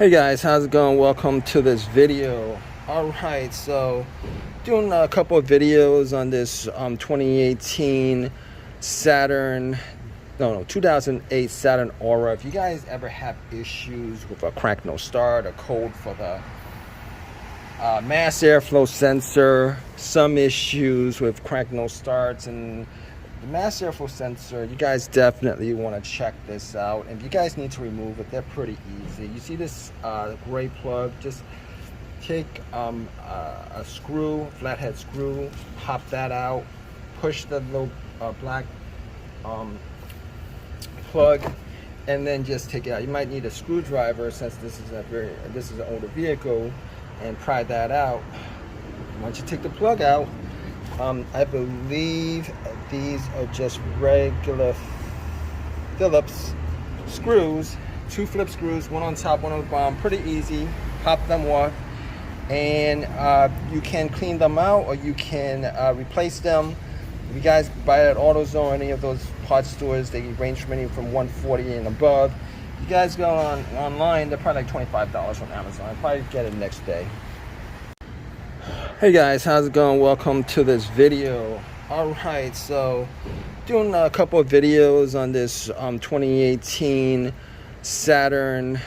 Hey guys, how's it going? Welcome to this video. Alright, so doing a couple of videos on this 2018 Saturn, 2008 Saturn Aura. If you guys ever have issues with a crank no start, a code for the mass airflow sensor, some issues with crank no starts, and the mass airflow sensor, you guys definitely want to check this out. And if you guys need to remove it, they're pretty easy. You see this gray plug? Just take a screw, flathead screw, pop that out, push the little black plug, and then just take it out. You might need a screwdriver since this is an older vehicle, and pry that out. Once you take the plug out, I believe these are just regular Phillips screws, 2 flip screws, one on top, one on the bottom. Pretty easy. Pop them off, and you can clean them out, or you can replace them. If you guys buy it at AutoZone or any of those parts stores, they range from anywhere from $140 and above. If you guys go online, they're probably like $25 on Amazon. I'll probably get it next day. Hey guys, how's it going? Welcome to this video. Alright, so doing a couple of videos on this 2018 Saturn,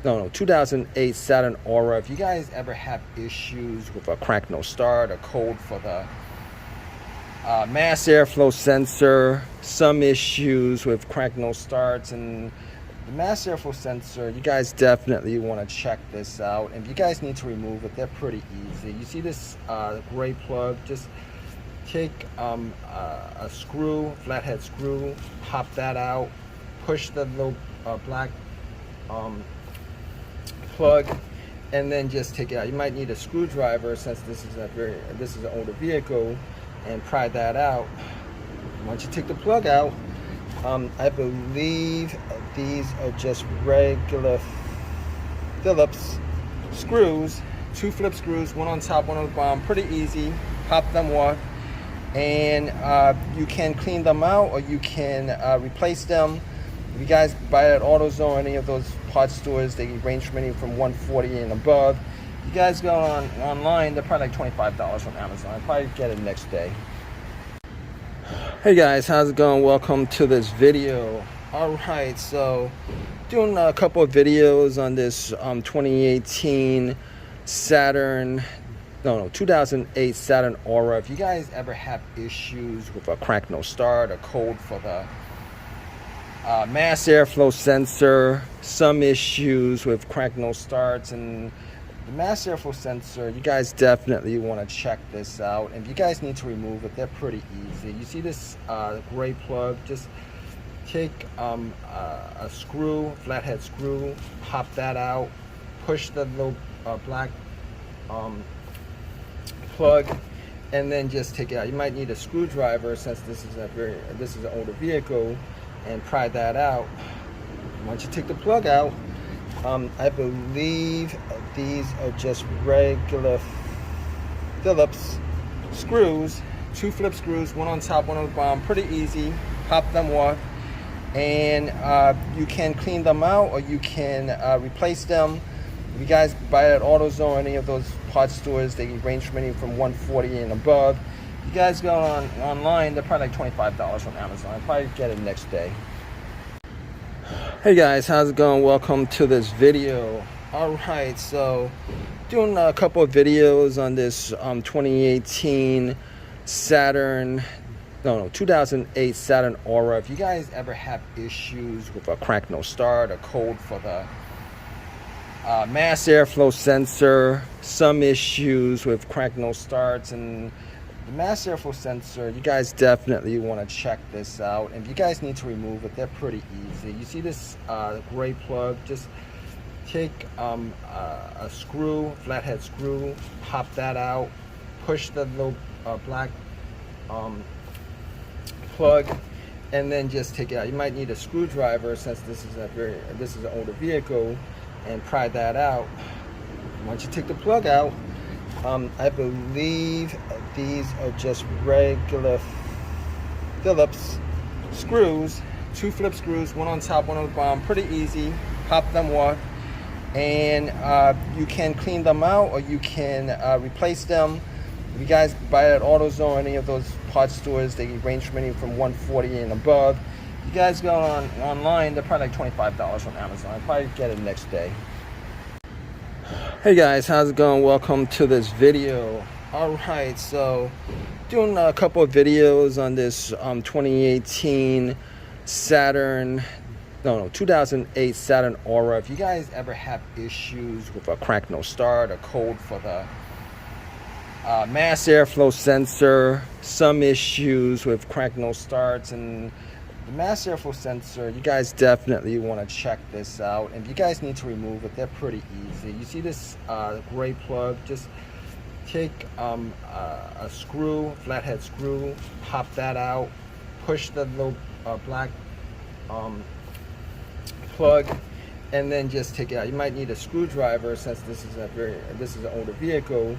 2008 Saturn Aura. If you guys ever have issues with a crank no start, a code for the mass airflow sensor, some issues with crank no starts, and the mass airflow sensor, you guys definitely want to check this out. And if you guys need to remove it, they're pretty easy. You see this gray plug? Just take a screw, flathead screw, pop that out, push the little black plug, and then just take it out. You might need a screwdriver since this is an older vehicle, and pry that out. Once you take the plug out, I believe these are just regular Phillips screws, 2 flip screws, one on top, one on the bottom. Pretty easy. Pop them off, and you can clean them out, or you can replace them. If you guys buy it at AutoZone or any of those parts stores, they range from anywhere from $140 and above. If you guys go online, they're probably like $25 on Amazon. I'll probably get it next day. Hey guys, how's it going? Welcome to this video. Alright, so doing a couple of videos on this 2018 Saturn, 2008 Saturn Aura. If you guys ever have issues with a crank no start, a code for the mass airflow sensor, some issues with crank no starts, and the mass airflow sensor, you guys definitely want to check this out. And if you guys need to remove it, they're pretty easy. You see this gray plug? Just take a screw, flathead screw, pop that out, push the little black plug, and then just take it out. You might need a screwdriver since this is an older vehicle, and pry that out. Once you take the plug out, I believe these are just regular Phillips screws, 2 flip screws, one on top, one on the bottom. Pretty easy. Pop them off, and you can clean them out, or you can replace them. If you guys buy it at AutoZone or any of those parts stores, they range from anywhere from $140 and above. If you guys go online, they're probably like $25 on Amazon. I'll probably get it next day. Hey guys, how's it going? Welcome to this video. Alright, so doing a couple of videos on this 2018 Saturn, 2008 Saturn Aura. If you guys ever have issues with a crank no start, a code for the mass airflow sensor, some issues with crank no starts, and the mass airflow sensor, you guys definitely want to check this out. And if you guys need to remove it, they're pretty easy. You see this gray plug? Just take a screw, flathead screw, pop that out, push the little black plug, and then just take it out. You might need a screwdriver since this is an older vehicle, and pry that out. Once you take the plug out, I believe these are just regular Phillips screws, 2 flip screws, one on top, one on the bottom. Pretty easy. Pop them off, and you can clean them out or you can replace them. If you guys buy at AutoZone, any of those parts stores, they range from anywhere from $140 and above. If you guys go online, they're probably like $25 on Amazon. I'll probably get it next day. Hey guys, how's it going? Welcome to this video. Alright, so doing a couple of videos on this 2018 Saturn, 2008 Saturn Aura. If you guys ever have issues with a crank no start, a code for the mass airflow sensor, some issues with crank no starts, and the mass airflow sensor, you guys definitely want to check this out. And if you guys need to remove it, they're pretty easy. You see this gray plug? Just take a screw, flathead screw, pop that out, push the little black plug, and then just take it out. You might need a screwdriver since this is an older vehicle,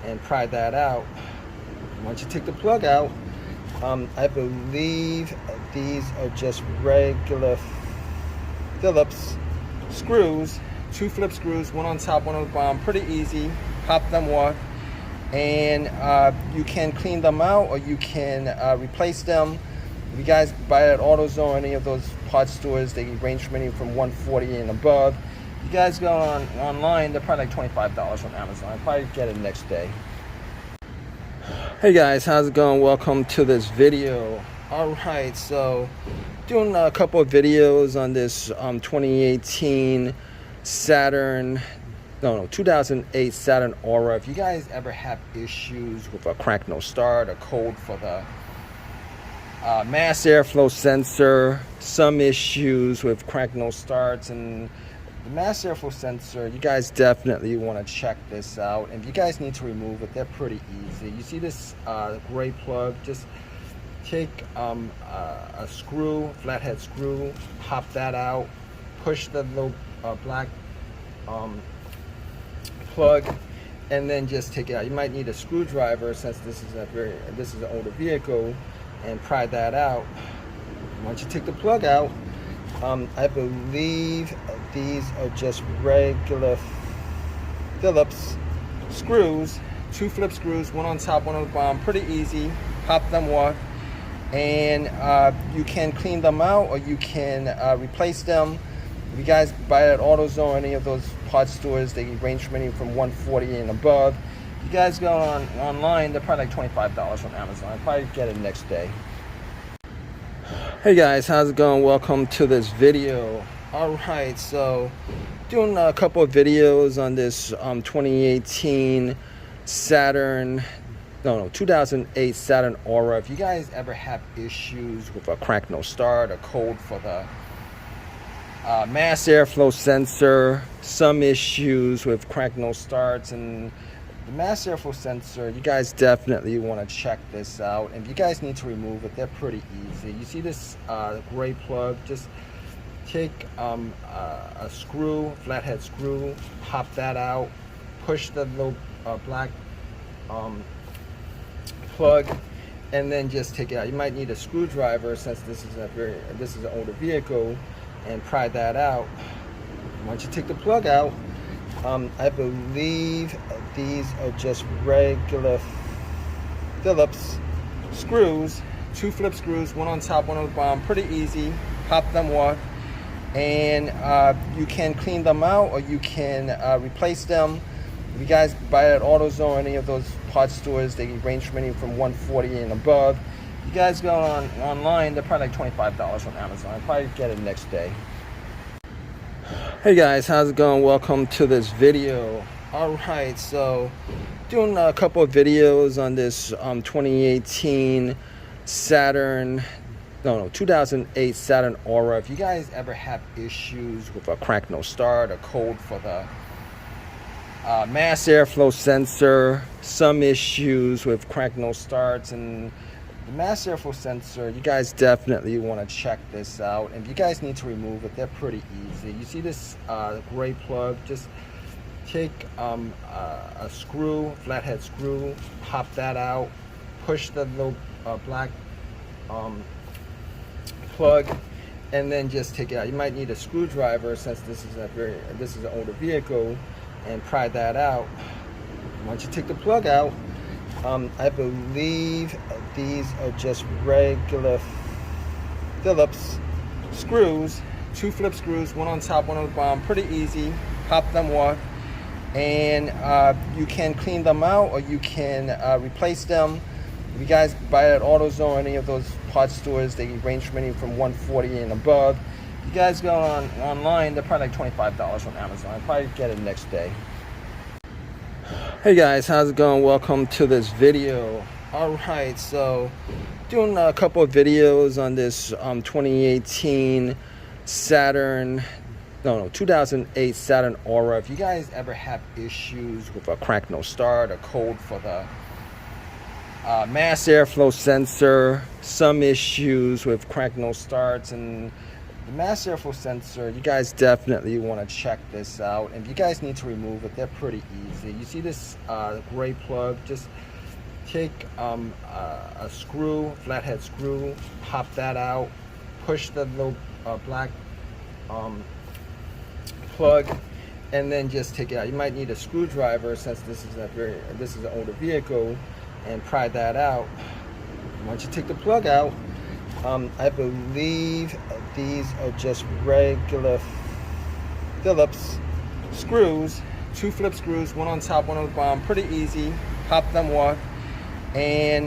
and pry that out. Once you take the plug out, I believe these are just regular Phillips screws, 2 flip screws, one on top, one on the bottom. Pretty easy. Pop them off, and you can clean them out or you can replace them. If you guys buy at AutoZone, any of those parts stores, they range from anywhere from $140 and above. If you guys go online, they're probably like $25 on Amazon. I'll probably get it next day. Hey guys, how's it going? Welcome to this video. Alright, so doing a couple of videos on this 2018 Saturn, 2008 Saturn Aura. If you guys ever have issues with a crank no start, a code for the mass airflow sensor, some issues with crank no starts, and the mass airflow sensor, you guys definitely want to check this out. And if you guys need to remove it, they're pretty easy. You see this gray plug? Just take a screw, flathead screw, pop that out, push the little black plug, and then just take it out. You might need a screwdriver since this is an older vehicle, and pry that out. Once you take the plug out, I believe these are just regular Phillips screws, 2 flip screws, one on top, one on the bottom. Pretty easy. Pop them off, and you can clean them out or you can replace them. If you guys buy at AutoZone, any of those parts stores, they range from anywhere from $140 and above. If you guys go online, they're probably like $25 on Amazon. I'll probably get it next day. Hey guys, how's it going? Welcome to this video. Alright, so doing a couple of videos on this 2018 Saturn, 2008 Saturn Aura. If you guys ever have issues with a crank no start, a code for the mass airflow sensor, some issues with crank no starts, and the mass airflow sensor, you guys definitely want to check this out. And if you guys need to remove it, they're pretty easy. You see this gray plug? Just take a screw, flathead screw, pop that out, push the little black plug, and then just take it out. You might need a screwdriver since this is an older vehicle, and pry that out. Once you take the plug out, I believe these are just regular Phillips screws, 2 flip screws, one on top, one on the bottom. Pretty easy. Pop them off, and you can clean them out or you can replace them. If you guys buy at AutoZone, any of those parts stores, they range from anywhere from $140 and above. If you guys go online, they're probably like $25 on Amazon. I'll probably get it next day. Hey guys, how's it going? Welcome to this video. Alright, so doing a couple of videos on this 2018 Saturn, 2008 Saturn Aura. If you guys ever have issues with a crank no start, a code for the mass airflow sensor, some issues with crank no starts, and the mass airflow sensor, you guys definitely want to check this out. And if you guys need to remove it, they're pretty easy. You see this gray plug? Just take a screw, flathead screw, pop that out, push the little black plug, and then just take it out. You might need a screwdriver since this is an older vehicle, and pry that out. Once you take the plug out, I believe these are just regular Phillips screws, 2 flip screws, one on top, one on the bottom. Pretty easy. Pop them off, and you can clean them out, or you can replace them. If you guys buy at AutoZone or any of those parts stores, they range from anything from $140 and above. If you guys go online, they're probably like $25 on Amazon. I'll probably get it next day. Hey guys, how's it going? Welcome to this video. Alright, so doing a couple of videos on this 2018 Saturn, 2008 Saturn Aura. If you guys ever have issues with a crank no start, a code for the mass airflow sensor, some issues with crank no starts, and the mass airflow sensor, you guys definitely want to check this out. And if you guys need to remove it, they're pretty easy. You see this gray plug? Just take a screw, flathead screw, pop that out, push the little black plug, and then just take it out. You might need a screwdriver since this is an older vehicle, and pry that out. Once you take the plug out, I believe these are just regular Phillips screws, 2 flip screws, one on top, one on the bottom. Pretty easy. Pop them off, and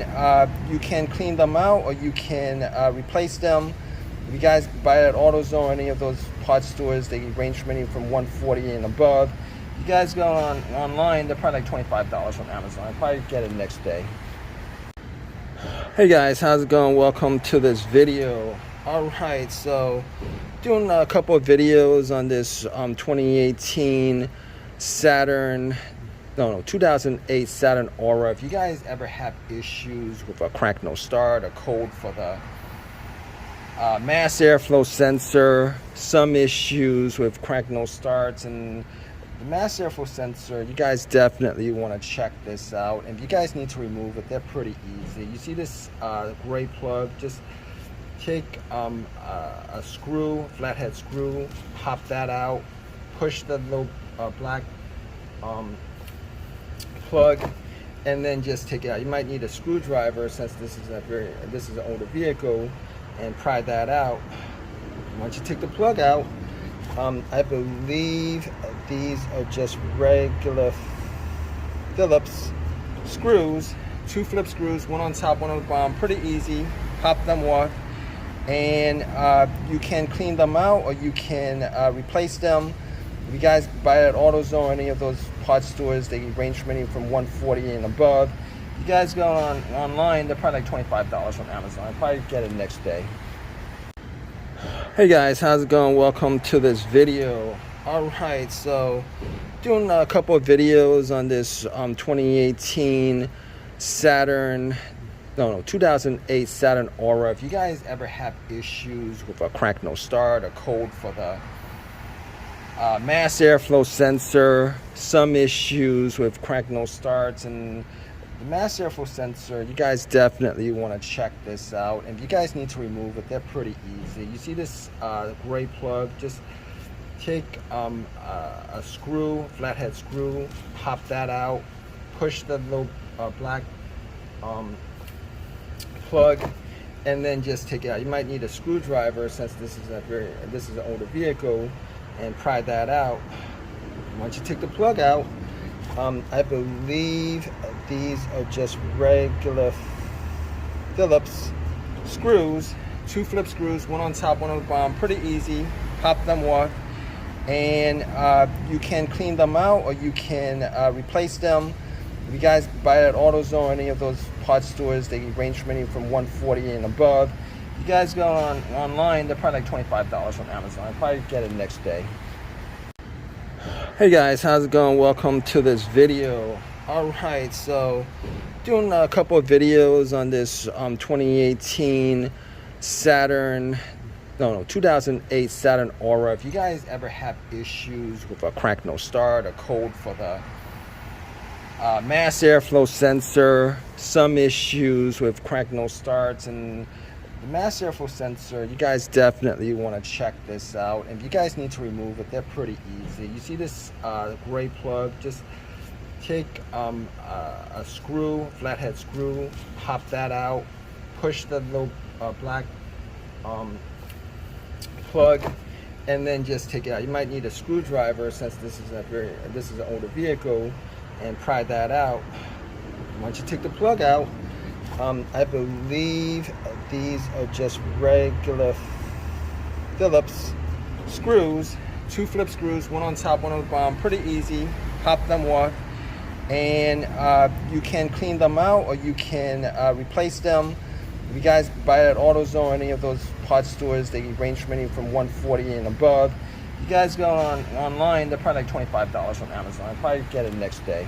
you can clean them out, or you can replace them. If you guys buy at AutoZone or any of those parts stores, they range from anything from $140 and above. If you guys go online, they're probably like $25 on Amazon. I'll probably get it next day. Hey guys, how's it going? Welcome to this video. Alright, so doing a couple of videos on this 2018 Saturn, 2008 Saturn Aura. If you guys ever have issues with a crank no start, a code for the mass airflow sensor, some issues with crank no starts, and the mass airflow sensor, you guys definitely want to check this out. And if you guys need to remove it, they're pretty easy. You see this gray plug? Just take a screw, flathead screw, pop that out, push the little black plug, and then just take it out. You might need a screwdriver since this is an older vehicle, and pry that out. Once you take the plug out, I believe these are just regular Phillips screws, 2 flip screws, one on top, one on the bottom. Pretty easy. Pop them off, and you can clean them out, or you can replace them. If you guys buy at AutoZone or any of those parts stores, they range from anything from $140 and above. If you guys go online, they're probably like $25 on Amazon. I'll probably get it next day. Hey guys, how's it going? Welcome to this video. Alright, so doing a couple of videos on this 2018 Saturn, 2008 Saturn Aura. If you guys ever have issues with a crank no start, a code for the mass airflow sensor, some issues with crank no starts, and the mass airflow sensor, you guys definitely want to check this out. And if you guys need to remove it, they're pretty easy. You see this gray plug? Just take a screw, flathead screw, pop that out, push the little black plug, and then just take it out. You might need a screwdriver since this is an older vehicle, and pry that out. Once you take the plug out, I believe these are just regular Phillips screws, 2 flip screws, one on top, one on the bottom. Pretty easy. Pop them off, and you can clean them out, or you can replace them. If you guys buy at AutoZone or any of those parts stores, they range from anything from $140 and above. If you guys go online, they're probably like $25 on Amazon. I'll probably get it next day. Hey guys, how's it going? Welcome to this video. Alright, so doing a couple of videos on this 2018 Saturn, 2008 Saturn Aura. If you guys ever have issues with a crank no start, a code for the mass airflow sensor, some issues with crank no starts, and The mass airflow sensor, you guys definitely want to check this out. And if you guys need to remove it, they're pretty easy. You see this gray plug? Just take a screw, flathead screw, pop that out, push the little black plug, and then just take it out. You might need a screwdriver since this is an older vehicle, and pry that out. Once you take the plug out, I believe these are just regular Phillips screws, 2 flip screws, one on top, one on the bottom. Pretty easy. Pop them off, and you can clean them out, or you can replace them. If you guys buy at AutoZone or any of those parts stores, they range from anywhere from $140 and above. You guys go online, they're probably like $25 on Amazon. I'll probably get it next day.